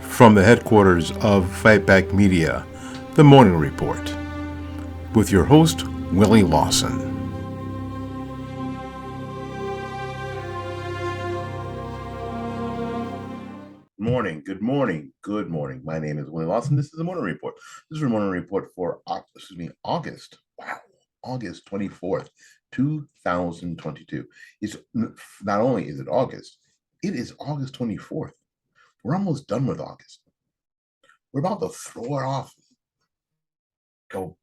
From the headquarters of Fight Back Media, The Morning Report, with your host, Willie Lawson. Good morning. My name is Willie Lawson. This is The Morning Report. This is the Morning Report for August. Wow, August 24th, 2022. It's not only is it August, it is August 24th. We're almost done with August. We're about to throw it off, go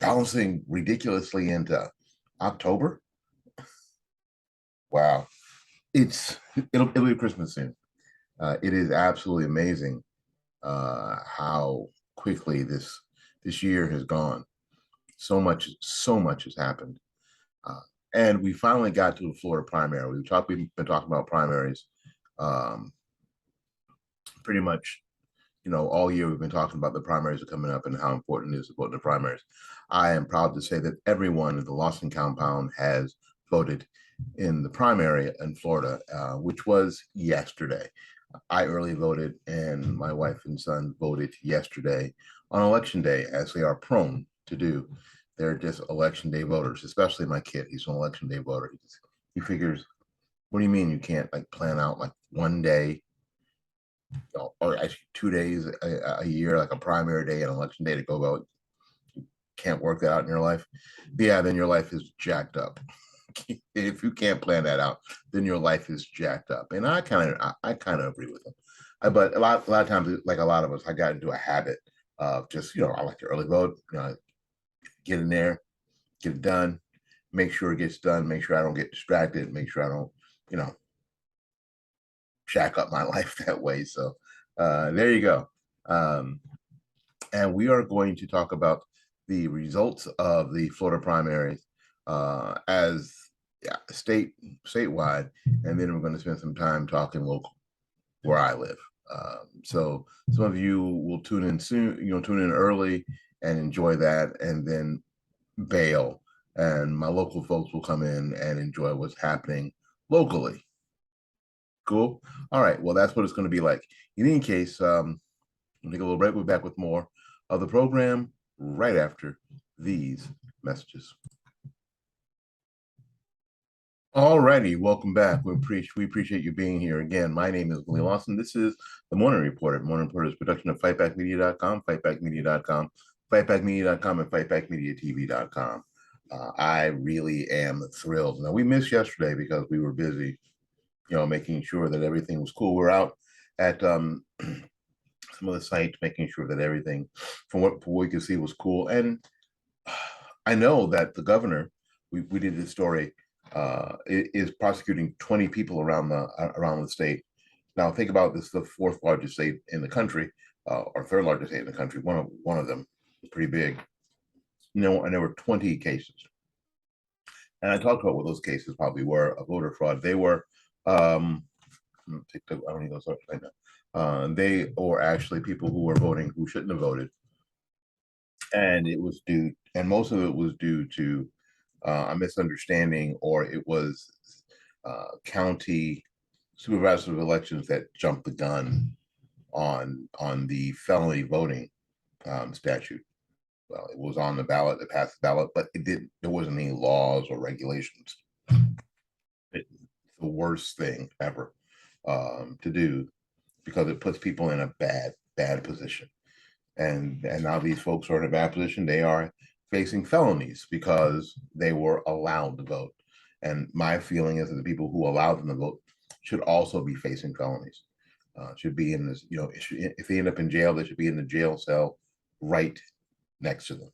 bouncing ridiculously into October. Wow, it'll be Christmas soon. It is absolutely amazing how quickly this year has gone. So much has happened, and we finally got to the Florida primary. We've been talking about primaries um, pretty much. All year we've been talking about the primaries are coming up and how important it is to vote in the primaries. I am proud to say that everyone in the Lawson compound has voted in the primary in Florida, which was yesterday. I early voted, and my wife and son voted yesterday on election day, as they are prone to do. They're just election day voters, especially my kid. He's an election day voter. He figures, what do you mean you can't plan out one day, or actually 2 days a year, like a primary day and election day to go vote? You can't work that out in your life? Yeah, then your life is jacked up. If you can't plan that out, then your life is jacked up. And I kind of agree with them. But a lot of times, like a lot of us, I got into a habit of just, I like to early vote, get in there, get it done, make sure it gets done, make sure I don't get distracted, make sure I don't, jack up my life that way. So there you go. And we are going to talk about the results of the Florida primaries as statewide, and then we're going to spend some time talking local, where I live. So some of you will tune in soon, tune in early and enjoy that, and then bail. And my local folks will come in and enjoy what's happening locally. Cool. All right. Well, that's what it's going to be like. In any case, we'll take a little break. We'll be back with more of the program right after these messages. All righty, welcome back. We appreciate you being here again. My name is Willie Lawson. This is the Morning Report. Morning Report is a production of fightbackmedia.com, fightbackmedia.com, fightbackmedia.com, and fightbackmediatv.com. I really am thrilled. Now, we missed yesterday because we were busy, making sure that everything was cool. We're out at some of the sites, making sure that everything from what we could see was cool. And I know that the governor, we did this story, is prosecuting 20 people around the state. Now think about this: the fourth largest state in the country, or third largest state in the country. One of them is pretty big, and there were 20 cases. And I talked about what those cases probably were of voter fraud. They were, I don't need those right now. They were actually people who were voting who shouldn't have voted, and most of it was due to a misunderstanding, or it was county supervisors of elections that jumped the gun on the felony voting statute. Well, it was on the ballot, it passed the ballot, but there wasn't any laws or regulations. It's the worst thing ever to do, because it puts people in a bad position. And now these folks are in a bad position. They are facing felonies because they were allowed to vote. And my feeling is that the people who allowed them to vote should also be facing felonies. Should be in this, if they end up in jail, they should be in the jail cell right next to them.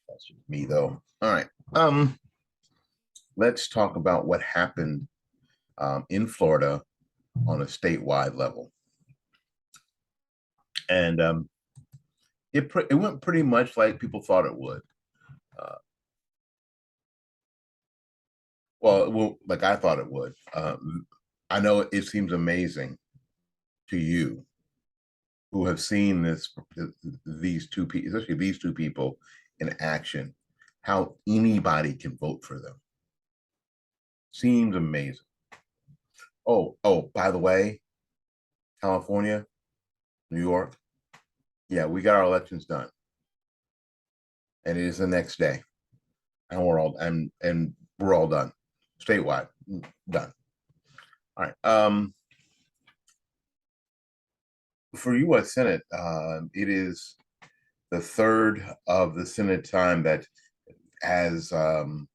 That's just me, though. All right. Let's talk about what happened in Florida on a statewide level. And it went pretty much like people thought it would. Well, like I thought it would. I know it seems amazing to you who have seen these two people, especially these two people in action, how anybody can vote for them. Seems amazing. Oh, by the way, California, New York. Yeah, we got our elections done, and it is the next day, and we're all done, statewide, done. All right. For U.S. Senate, it is the third of the Senate time that has the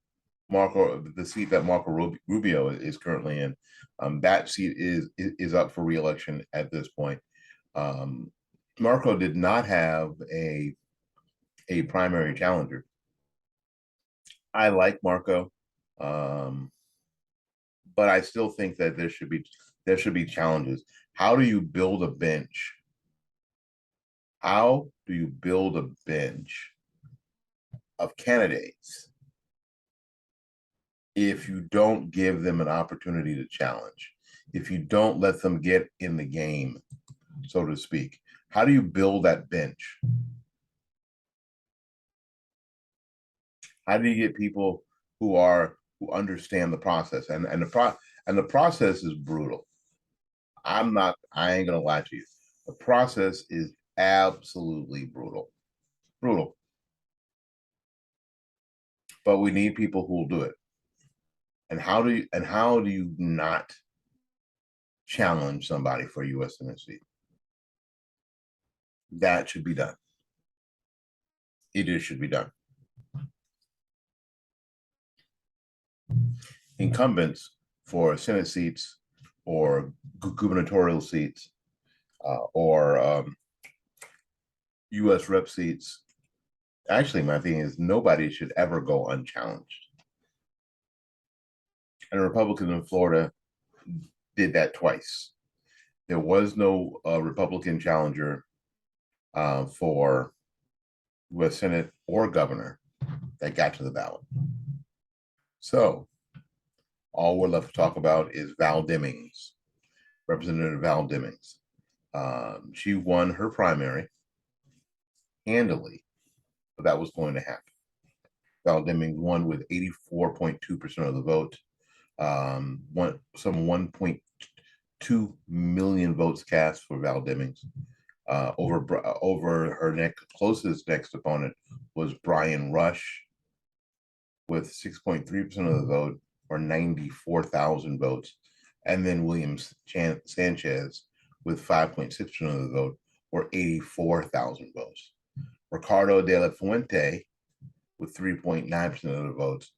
seat that Marco Rubio is currently in. That seat is up for re-election at this point. Marco did not have a primary challenger. I like Marco, but I still think that there should be challenges. How do you build a bench? How do you build a bench of candidates if you don't give them an opportunity to challenge? If you don't let them get in the game, so to speak? How do you build that bench? How do you get people who understand the process? And the process is brutal. I ain't gonna lie to you. The process is absolutely brutal. Brutal. But we need people who will do it. And how do you not challenge somebody for U.S. Senate seat? That should be done. It should be done. Incumbents for Senate seats or gubernatorial seats or U.S. rep seats. Actually, my thing is nobody should ever go unchallenged. And a Republican in Florida did that twice. There was no Republican challenger for U.S. Senate or governor that got to the ballot. So all we're left to talk about is Val Demings, Representative Val Demings. She won her primary handily, but that was going to happen. Val Demings won with 84.2% of the vote. Some 1.2 million votes cast for Val Demings. Over her closest next opponent was Brian Rush with 6.3% of the vote, or 94,000 votes, and then William Sanchez with 5.6% of the vote, or 84,000 votes. Ricardo de la Fuente with 3.9% of the votes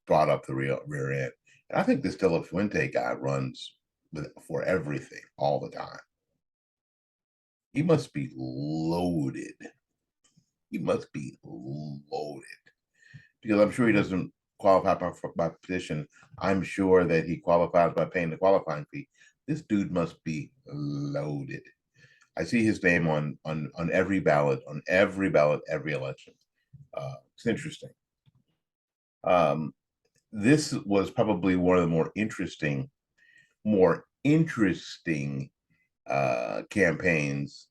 brought up the rear end. And I think this de la Fuente guy runs for everything all the time. He must be loaded. He must be loaded. Because I'm sure he doesn't qualify by petition. I'm sure that he qualifies by paying the qualifying fee. This dude must be loaded. I see his name on every ballot, every election. It's interesting. This was probably one of the more interesting campaigns.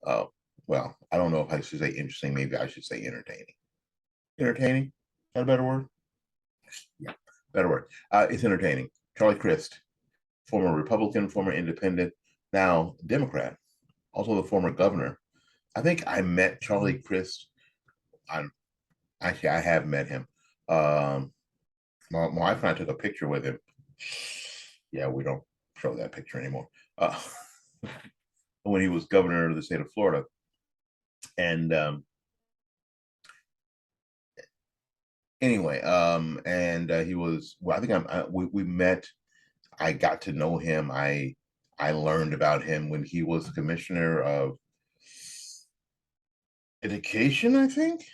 Well, I don't know if I should say interesting. Maybe I should say entertaining. Entertaining? Is that a better word? Yeah, better word. It's entertaining. Charlie Crist, former Republican, former independent, now Democrat, also the former governor. I think I met Charlie Crist. Actually, I have met him. My wife and I took a picture with him. Yeah, we don't show that picture anymore. When he was governor of the state of Florida. And anyway, he was, well, I think we met. I got to know him. I learned about him when he was commissioner of education, I think.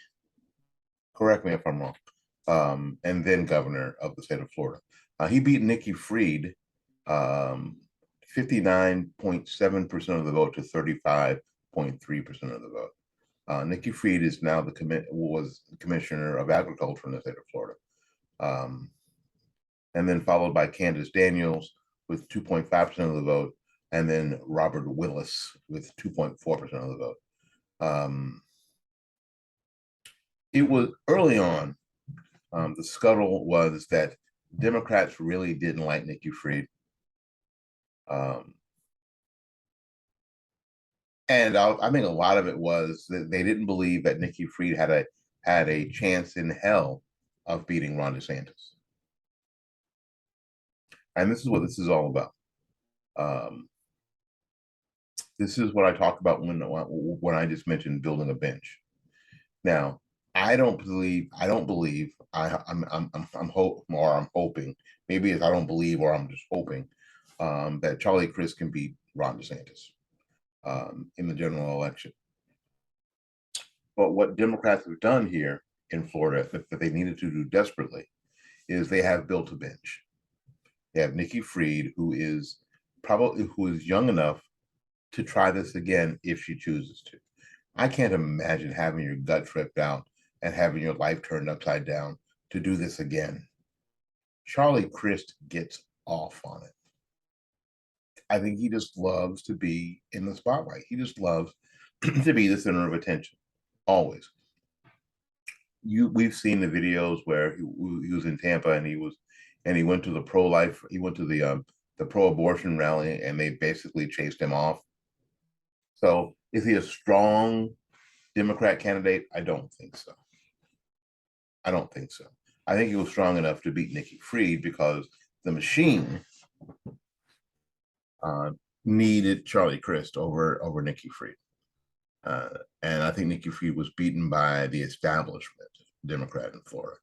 Correct me if I'm wrong. And then governor of the state of Florida. He beat Nikki Fried, 59.7% of the vote to 35.3% of the vote. Nikki Fried is now was the commissioner of agriculture in the state of Florida. And then followed by Candace Daniels with 2.5% of the vote, and then Robert Willis with 2.4% of the vote. It was early on, the scuttle was that Democrats really didn't like Nikki Fried. And I think a lot of it was that they didn't believe that Nikki Fried had a chance in hell of beating Ron DeSantis. And this is what this is all about. Um, this is what I talk about when I just mentioned building a bench. Now, I don't believe I'm hoping, maybe it's I don't believe or I'm just hoping that Charlie Crist can beat Ron DeSantis in the general election. But what Democrats have done here in Florida that they needed to do desperately is they have built a bench. They have Nikki Fried, who is young enough to try this again if she chooses to. I can't imagine having your gut ripped out and having your life turned upside down to do this again. Charlie Crist gets off on it. I think he just loves to be in the spotlight. He just loves to be the center of attention, always. We've seen the videos where he was in Tampa and he went to the pro-life, he went to the pro-abortion rally and they basically chased him off. So is he a strong Democrat candidate? I don't think so. I don't think so. I think he was strong enough to beat Nikki Fried because the machine needed Charlie Crist over Nikki Fried. And I think Nikki Fried was beaten by the establishment Democrat in Florida,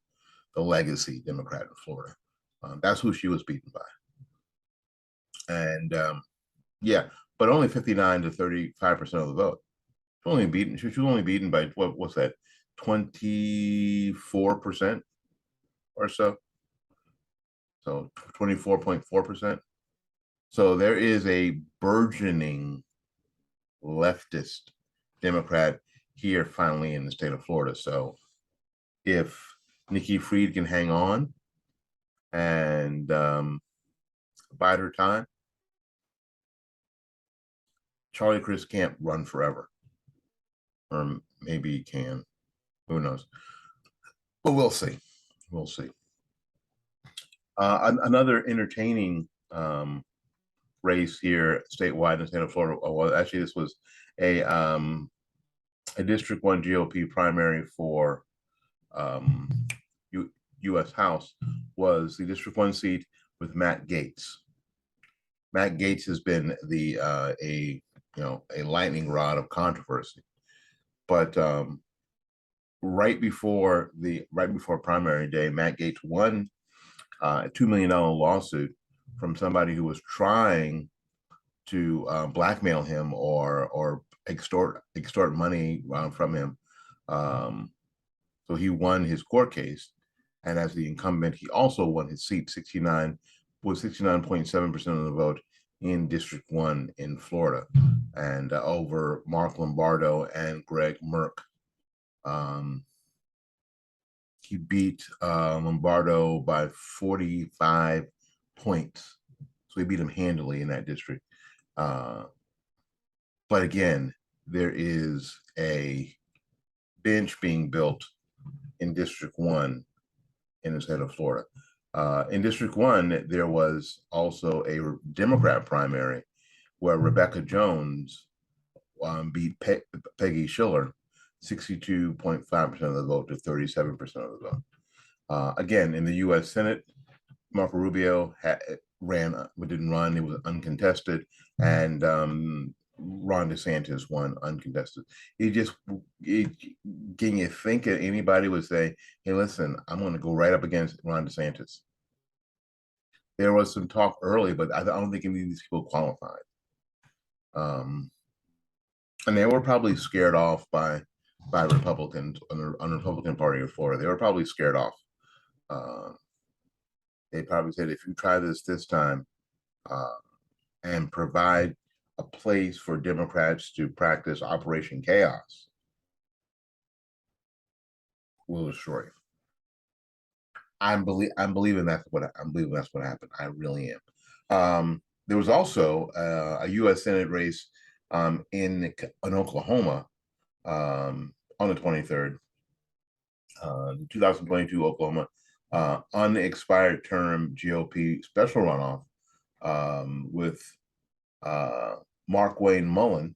the legacy Democrat in Florida. That's who she was beaten by. And yeah, but only 59 to 35% of the vote. She was only beaten by what's that, 24% or so. So 24.4%. So there is a burgeoning leftist Democrat here finally in the state of Florida. So if Nikki Fried can hang on and bide her time, Charlie Crist can't run forever. Or maybe he can. Who knows? But we'll see. We'll see. Another entertaining race here statewide in the state of Florida. Well, actually, this was a District 1 GOP primary for U.S. House, was the District 1 seat with Matt Gaetz. Matt Gaetz has been a lightning rod of controversy, but right before primary day, Matt Gaetz won a $2 million lawsuit from somebody who was trying to blackmail him or extort money from him. So he won his court case, and as the incumbent, he also won his seat, 69.7% of the vote in District 1 in Florida, and over Mark Lombardo and Greg Merck. He beat Lombardo by 45 points. So he beat him handily in that district. But again, there is a bench being built in District 1 in the state of Florida. In District 1, there was also a Democrat primary where Rebecca Jones beat Peggy Schiller, 62.5% of the vote to 37% of the vote. Again, in the U.S. Senate, Marco Rubio didn't run. It was uncontested, and Ron DeSantis won uncontested. Can you think that anybody would say, "Hey, listen, I'm going to go right up against Ron DeSantis"? There was some talk early, but I don't think any of these people qualified. And they were probably scared off by Republicans on the Republican Party of Florida. They were probably scared off. They probably said, if you try this time and provide a place for Democrats to practice Operation Chaos, we'll destroy you. I'm believing that's what happened. I really am. There was also a U.S. Senate race in Oklahoma on the 23rd, 2022 Oklahoma unexpired term GOP special runoff with Mark Wayne Mullen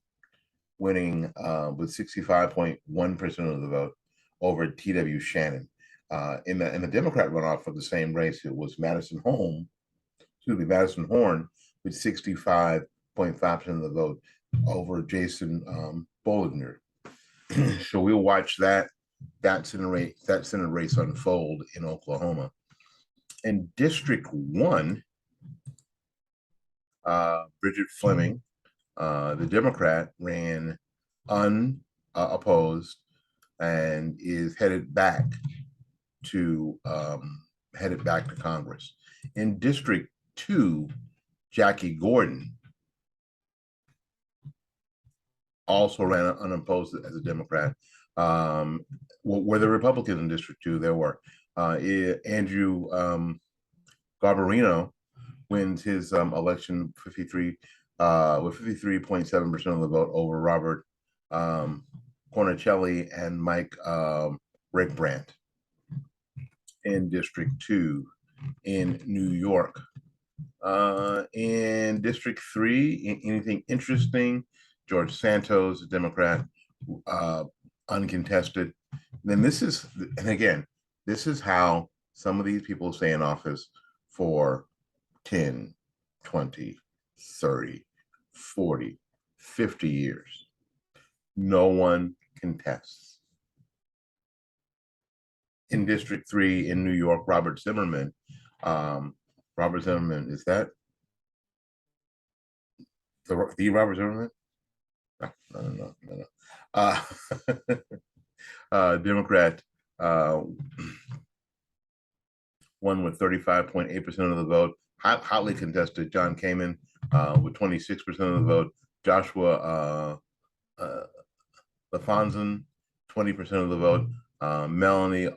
winning with 65.1% of the vote over T.W. Shannon. In the Democrat runoff for the same race, it was Madison Horn with 65.5% of the vote over Jason Bollinger. So we'll watch that Senate race unfold in Oklahoma. In District 1, Bridget Fleming, the Democrat, ran unopposed and is headed back to Congress. In District 2, Jackie Gordon also ran unopposed as a Democrat. Were the Republicans in District 2? There were. Andrew Garbarino wins his election with 53.7% of the vote over Robert Cornicelli and Mike Rickbrandt. In District 2 in New York. In District 3, anything interesting? George Santos, a Democrat, uncontested. Then this is how some of these people stay in office for 10, 20, 30, 40, 50 years. No one contests. In District 3 in New York, Robert Zimmerman, is that the Robert Zimmerman? No. Democrat won with 35.8% of the vote. Hotly contested. John Kamen with 26% of the vote. Joshua LaFonson, 20% of the vote. Melanie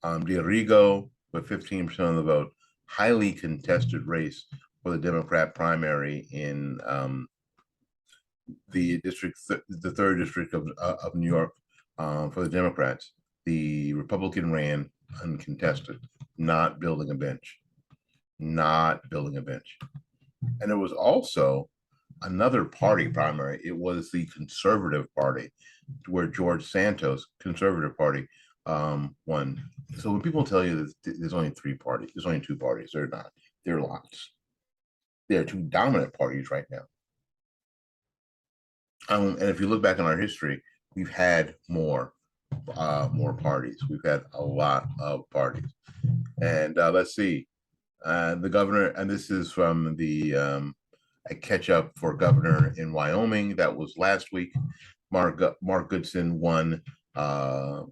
D'Arrigo with 15% of the vote. Highly contested race for the Democrat primary in the third district of New York for the Democrats. The Republican ran uncontested, not building a bench. And it was also another party primary. It was the Conservative Party, where George Santos, Conservative Party, won. So when people tell you that there's only three parties, there's only two parties. They're not. There are lots. There are two dominant parties right now. And if you look back in our history, we've had more parties. We've had a lot of parties. And let's see, the governor, and this is from the a catch up for governor in Wyoming. That was last week. Mark Goodson won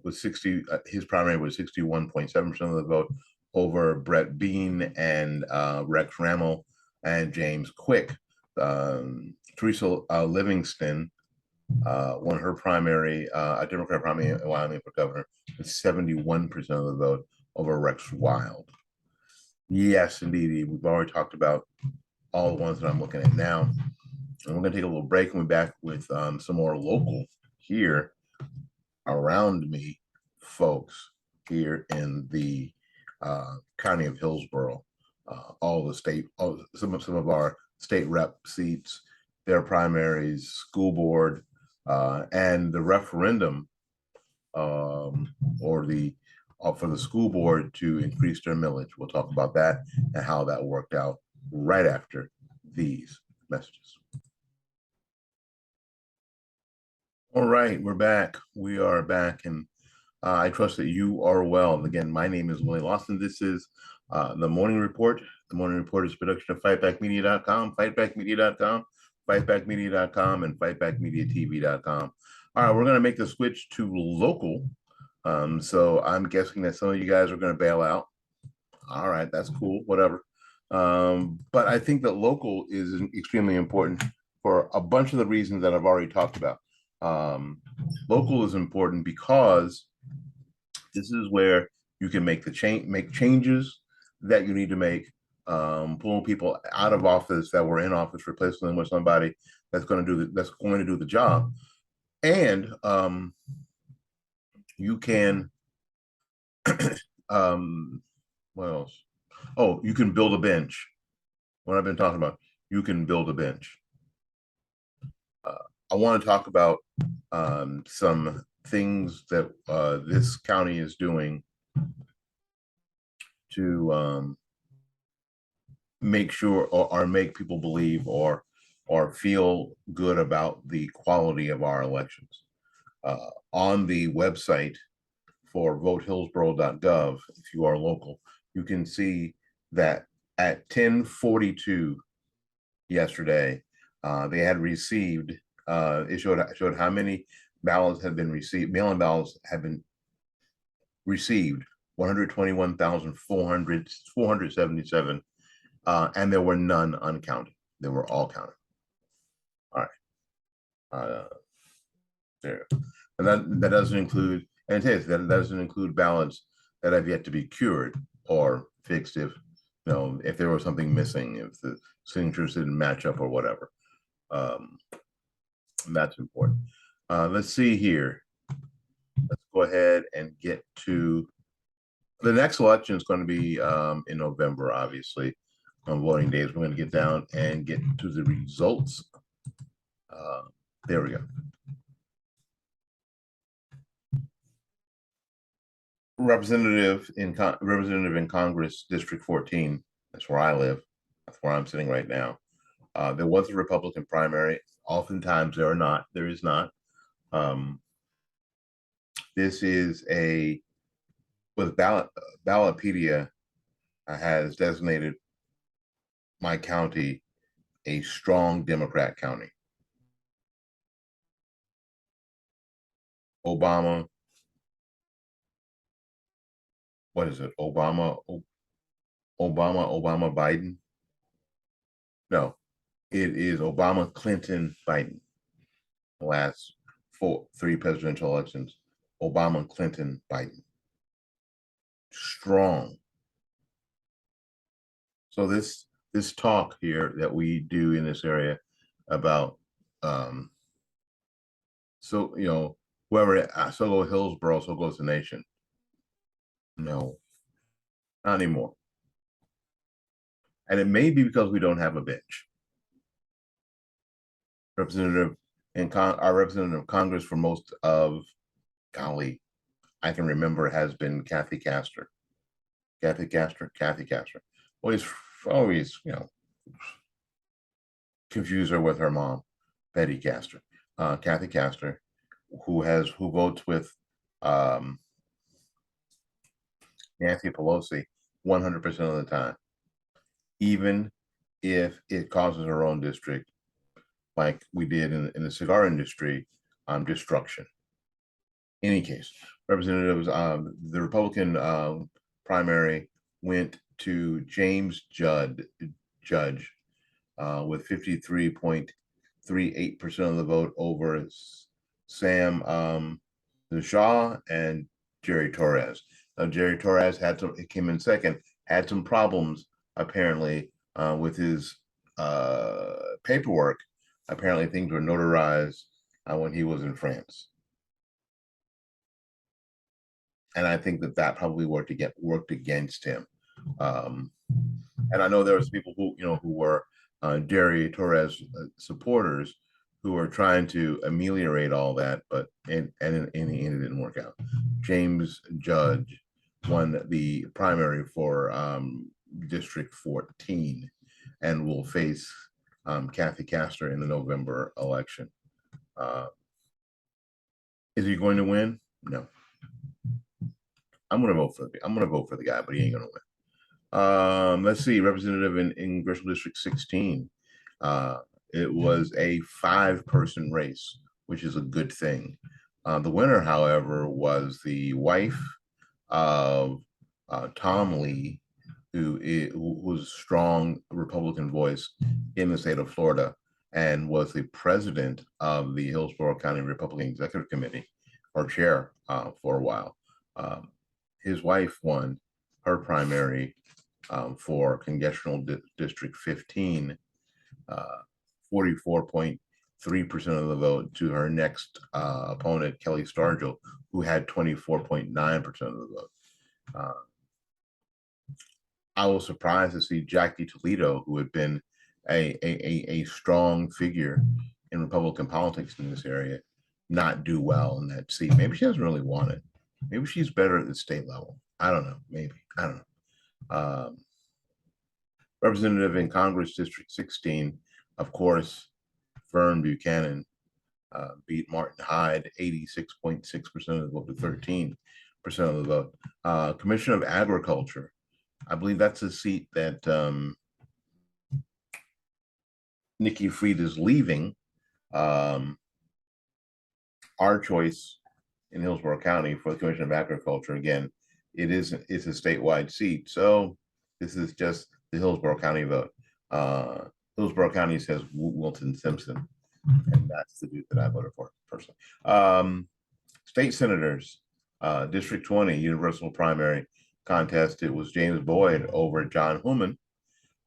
with 60. His primary was 61.7% of the vote over Brett Bean and Rex Ramel and James Quick. Teresa Livingston won her primary, a Democrat primary in Wyoming for governor, with 71% of the vote over Rex Wild. Yes, indeed. We've already talked about all the ones that I'm looking at now. And we're going to take a little break and we're back with some more local here around me, folks, here in the county of Hillsborough. Some of our state rep seats, their primaries, school board, and the referendum for the school board to increase their millage. We'll talk about that and how that worked out right after these messages. All right, we're back. We are back, and I trust that you are well. And again, my name is Willie Lawson. This is the Morning Report. The Morning Report is a production of fightbackmedia.com, fightbackmedia.com, fightbackmedia.com, and fightbackmediatv.com. All right, we're going to make the switch to local. So I'm guessing that some of you guys are going to bail out. All right, that's cool, whatever. But I think that local is extremely important for a bunch of the reasons that I've already talked about. Local is important because this is where you can make changes that you need to make, pull people out of office that were in office, replacing them with somebody that's going to do the job. And you can what else? Oh, you can build a bench. What I've been talking about, you can build a bench. I want to talk about some things that this county is doing to make sure or make people believe or feel good about the quality of our elections. On the website for votehillsborough.gov, if you are local, you can see that at 10:42 yesterday, they had received, it showed how many ballots had been received, mail-in ballots had been received, 121,477, and there were none uncounted. They were all counted. All right. There. And that doesn't include, and it is, that doesn't include ballots that have yet to be cured or fixed if, if there was something missing, if the signatures didn't match up or whatever. That's important. Let's see here. Let's go ahead and get to the next election is going to be in November, obviously, on voting days. We're going to get down and get to the results. There we go. Representative in Congress, District 14. That's where I live. That's where I'm sitting right now. There was a Republican primary. Oftentimes there is not. This is with Ballotpedia has designated my county a strong Democrat county. Obama, what is it? Obama, Biden? No, it is Obama, Clinton, Biden. The last three presidential elections, Obama, Clinton, Biden. Strong. So this talk here that we do in this area about whoever, so go Hillsborough, so goes the nation. No, not anymore. And it may be because we don't have a bench. Our representative of Congress for most of, golly, I can remember, has been Kathy Castor. Kathy Castor. Always, confuse her with her mom, Betty Castor. Kathy Castor, who votes with Nancy Pelosi 100% of the time, even if it causes her own district, like we did in the cigar industry, destruction. In any case, representatives, the Republican primary went to James Judge with 53.38% of the vote over Sam Shaw and Jerry Torres. Jerry Torres came in second, had some problems apparently with his paperwork. Apparently things were notarized when he was in France. And I think that probably worked against him. And I know there was people who were Jerry Torres supporters who were trying to ameliorate all that, but in the end it didn't work out. James Judge won the primary for District 14 and will face Kathy Castor in the November election. Is he going to win? No. I'm going to vote for the guy, but he ain't going to win. Let's see, representative in Congressional District 16. It was a 5-person race, which is a good thing. The winner, however, was the wife of Tom Lee, who was a strong Republican voice in the state of Florida and was the president of the Hillsborough County Republican Executive Committee, or chair, for a while. His wife won her primary for Congressional District 15, 44.3% of the vote to her next opponent, Kelly Stargell, who had 24.9% of the vote. I was surprised to see Jackie Toledo, who had been a strong figure in Republican politics in this area not do well in that seat. Maybe she doesn't really want it. Maybe she's better at the state level. I don't know. Maybe. I don't know. Representative in Congress, District 16, of course, Vern Buchanan beat Martin Hyde, 86.6% of the vote to 13% of the vote. Commissioner of Agriculture, I believe that's a seat that Nikki Fried is leaving. Our choice in Hillsborough County for the Commission of Agriculture, again, it's a statewide seat. So this is just the Hillsborough County vote. Hillsborough County says Wilton Simpson, and that's the dude that I voted for personally. State senators, District 20, universal primary contest. It was James Boyd over John Human,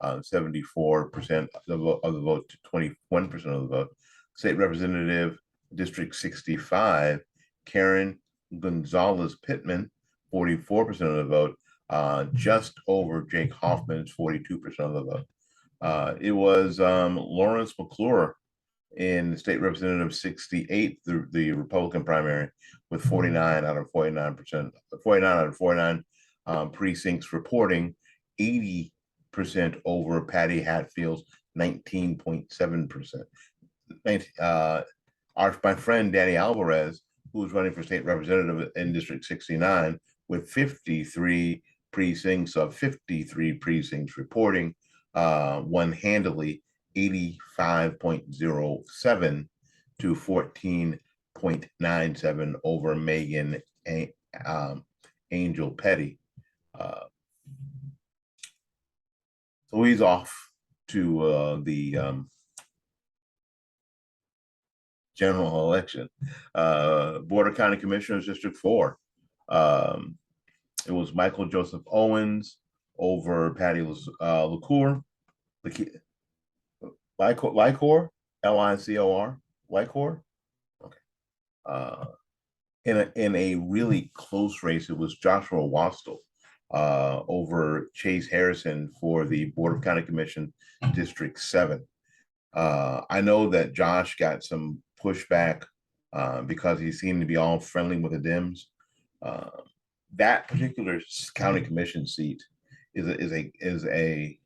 74% of the vote to 21% of the vote. State Representative, District 65, Karen Gonzalez Pittman, 44% of the vote, just over Jake Hoffman, it's 42% of the vote. It was Lawrence McClure in the State Representative 68, the Republican primary, with 49 out of 49 precincts reporting, 80% over Patty Hatfield's 19.7%. My friend Danny Alvarez, who was running for state representative in District 69, with 53 precincts of 53 precincts reporting, won handily, 85.07 to 14.97 over Megan Angel Petty. So he's off to the general election. Board of County Commissioners, District 4. It was Michael Joseph Owens over Patty LaCour. Licor, L-I-C-O-R, Licor. Okay. In a really close race, it was Joshua Wastel over Chase Harrison for the Board of County Commission, District 7. I know that Josh got some pushback because he seemed to be all friendly with the Dems. That particular county commission seat is a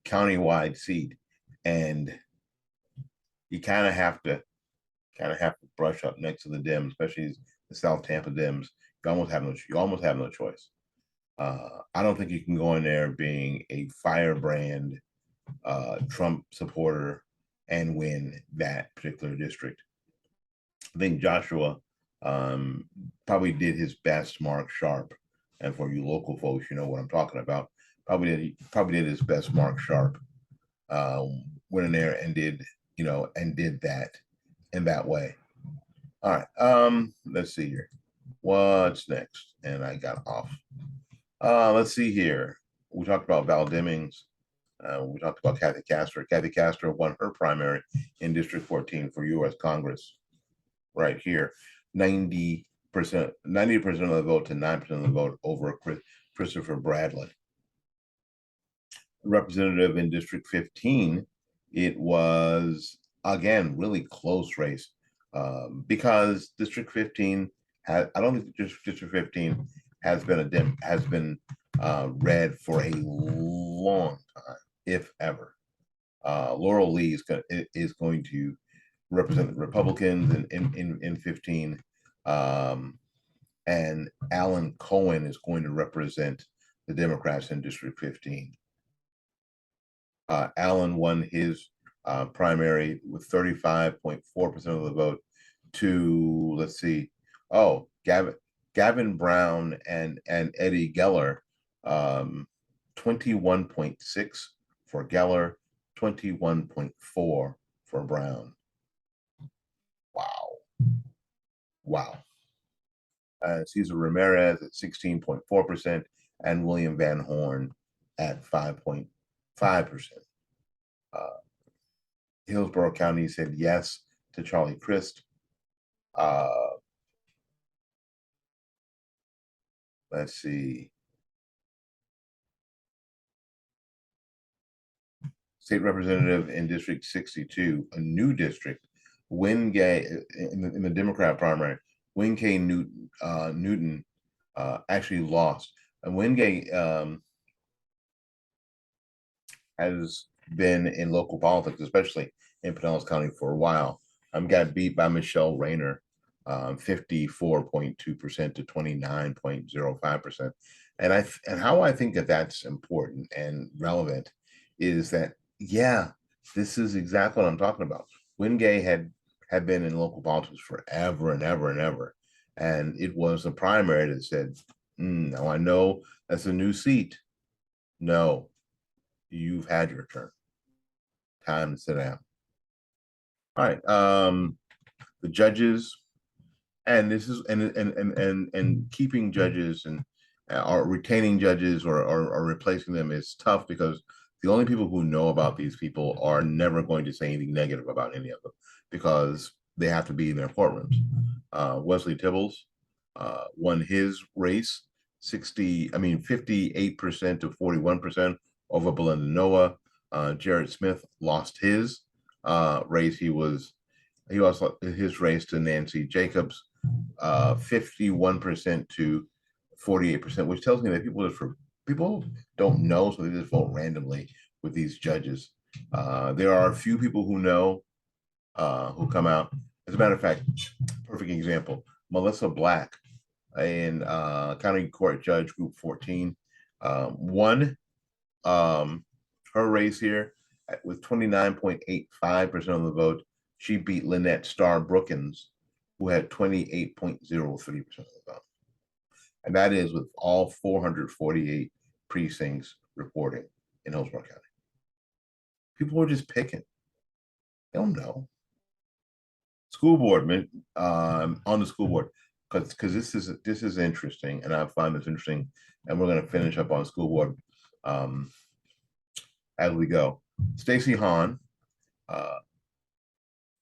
countywide seat, and you kind of have to brush up next to the Dems, especially the South Tampa Dems. You almost have no choice. I don't think you can go in there being a firebrand Trump supporter and win that particular district. I think Joshua probably did his best, Mark Sharp, and for you local folks, you know what I'm talking about. Probably did his best, Mark Sharp, went in there and did that in that way. All right, let's see here. What's next? And I got off. Let's see here. We talked about Val Demings. We talked about Kathy Castro. Kathy Castro won her primary in District 14 for U.S. Congress. Right here, 90% of the vote to 9% of the vote over Christopher Bradley. Representative in District 15, it was again really close race because District 15 I don't think District 15 has been red for a long time, if ever. Laurel Lee is going to represent the Republicans in 15, and Alan Cohen is going to represent the Democrats in District 15. Alan won his primary with 35.4% of the vote to, let's see, Gavin Brown and Eddie Geller, 21.6 for Geller, 21.4 for Brown. Wow. Cesar Ramirez at 16.4% and William Van Horn at 5.5%. Hillsborough County said yes to Charlie Crist. Let's see. State Representative in District 62, a new district Wingate in the Democrat primary, Wingate Newton actually lost. And Wingate has been in local politics, especially in Pinellas County, for a while. Got beat by Michelle Rayner, 54.2% to 29.05%. And how I think that that's important and relevant is that, yeah, this is exactly what I'm talking about. Wingate had been in local politics forever and ever and ever. And it was a primary that said, now I know that's a new seat. No, you've had your turn. Time to sit down. All right. The judges, and this is and keeping judges and or retaining judges or replacing them is tough, because the only people who know about these people are never going to say anything negative about any of them, because they have to be in their courtrooms. Wesley Tibbles won his race 58% to 41% over Belinda Noah. Jared Smith lost his race. He lost his race to Nancy Jacobs, 51% to 48%, which tells me that people don't know, so they just vote randomly with these judges. There are a few people who know, who come out. As a matter of fact, perfect example, Melissa Black in County Court Judge Group 14 won her race here with 29.85% of the vote. She beat Lynette Starr Brookins, who had 28.03% of the vote. And that is with all 448 precincts reporting in Hillsborough County. People are just picking. They don't know. School board, on the school board, because this is interesting, and I find this interesting, and we're going to finish up on school board as we go. Stacey Hahn,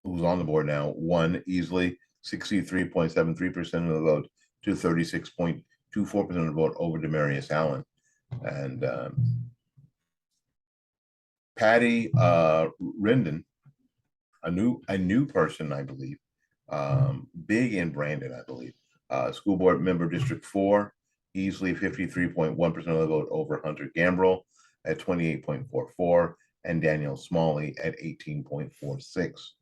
who's on the board now, won easily, 63.73% of the vote to 36.24% of the vote over Demarius Allen. And Patty Rendon, a new person, I believe, big in Brandon, I believe. School board member, District 4, easily 53.1% of the vote over Hunter Gambrill at 28.44%, and Daniel Smalley at 18.46%.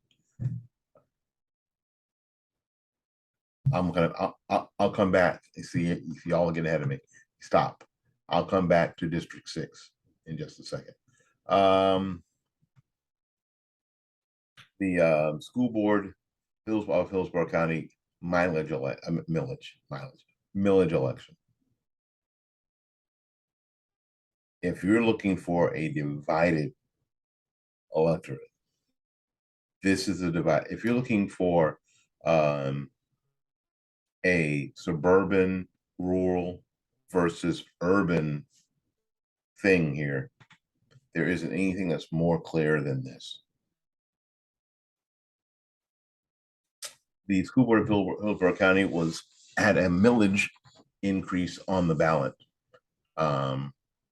I'll come back. You see y'all are getting ahead of me. Stop. I'll come back to District 6 in just a second. The school board of Hillsborough County millage election. If you're looking for a divided electorate, this is a divide. If you're looking for a suburban, rural versus urban thing here, there isn't anything that's more clear than this. The school board of Hillsborough County had a millage increase on the ballot.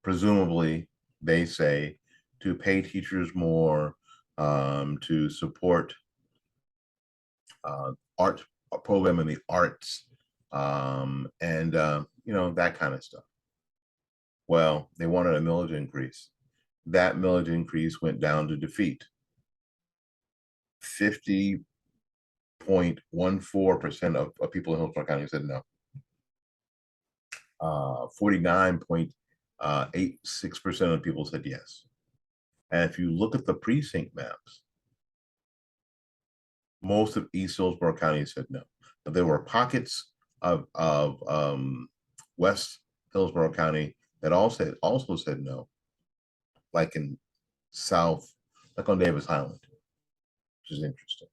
Presumably, they say, to pay teachers more, to support art program in the arts, and that kind of stuff. Well, they wanted a millage increase. That millage increase went down to defeat. 50.14% of people in Hillsborough County said no. 49.86% of people said yes. And if you look at the precinct maps, most of East Hillsborough County said no. But there were pockets of West Hillsborough County that also said no, like in South, like on Davis Island, which is interesting,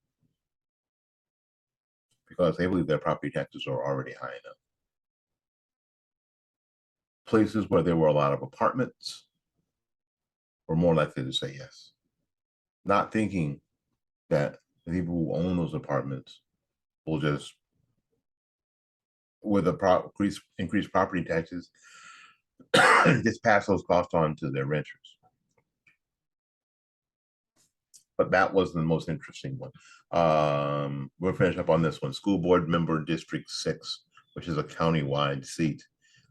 because they believe their property taxes are already high enough. Places where there were a lot of apartments were more likely to say yes, not thinking that the people who own those apartments will just, with the increased property taxes, just pass those costs on to their renters. but that was the most interesting one. We'll finish up on this one. School board member District 6, which is a county-wide seat.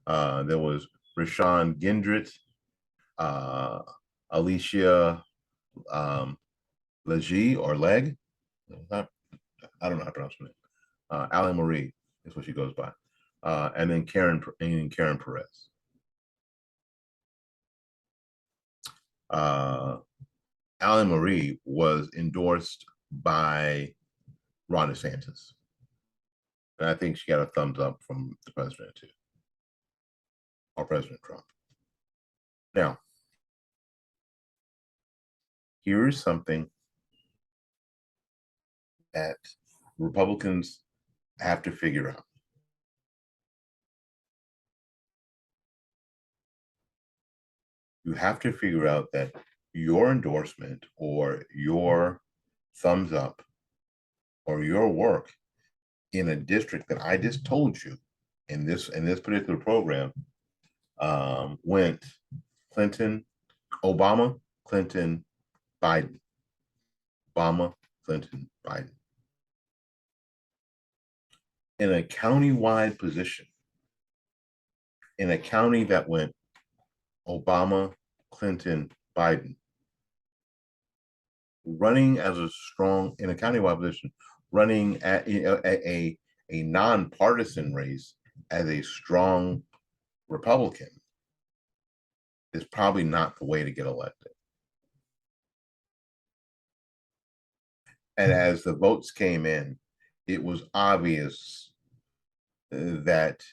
There was Rashawn Gendrit, Alicia Legee or Leg. I don't know how to pronounce her name. Allie Marie is what she goes by. And then Karen Perez. Allie Marie was endorsed by Ron DeSantis. And I think she got a thumbs up from the president too, or President Trump. Now, here is something that Republicans have to figure out. You have to figure out that your endorsement or your thumbs up or your work in a district that I just told you in this particular program went Clinton, Obama, Clinton, Biden, Obama, Clinton, Biden. In a county-wide position, in a county that went Obama, Clinton, Biden, running as a strong, in a county-wide position, running at a nonpartisan race as a strong Republican is probably not the way to get elected. And as the votes came in, it was obvious that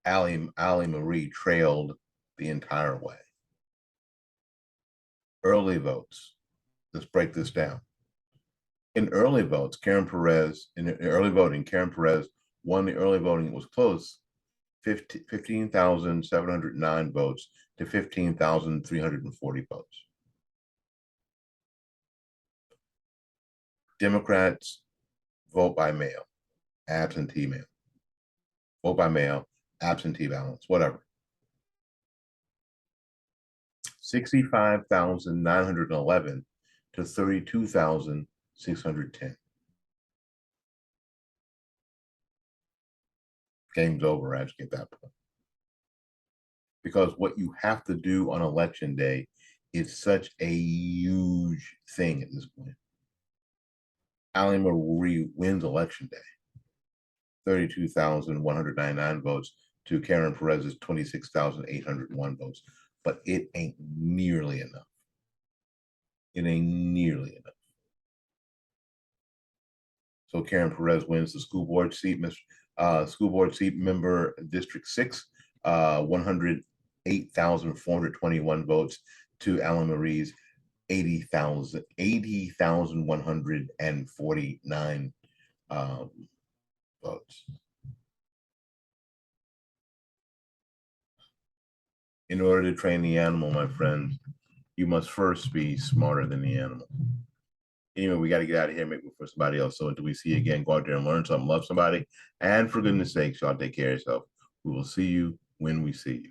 Allie Marie trailed the entire way. Early votes. Let's break this down. In early votes, Karen Perez won the early voting. It was close, 15,709 votes to 15,340 votes. Democrats vote by mail, absentee mail. Vote by mail, absentee ballots, whatever. 65,911 to 32,610. Game's over actually at that point. Because what you have to do on election day is such a huge thing at this point. Allie Marie wins election day. 32,199 votes to Karen Perez's 26,801 votes. But it ain't nearly enough. It ain't nearly enough. So Karen Perez wins the school board seat, member District 6, 108,421 votes to Allie Marie's 80,149 votes. In order to train the animal, my friends, you must first be smarter than the animal. Anyway, we got to get out of here and make room for somebody else. So until we see you again, go out there and learn something, love somebody. And for goodness sakes, y'all take care of yourself. We will see you when we see you.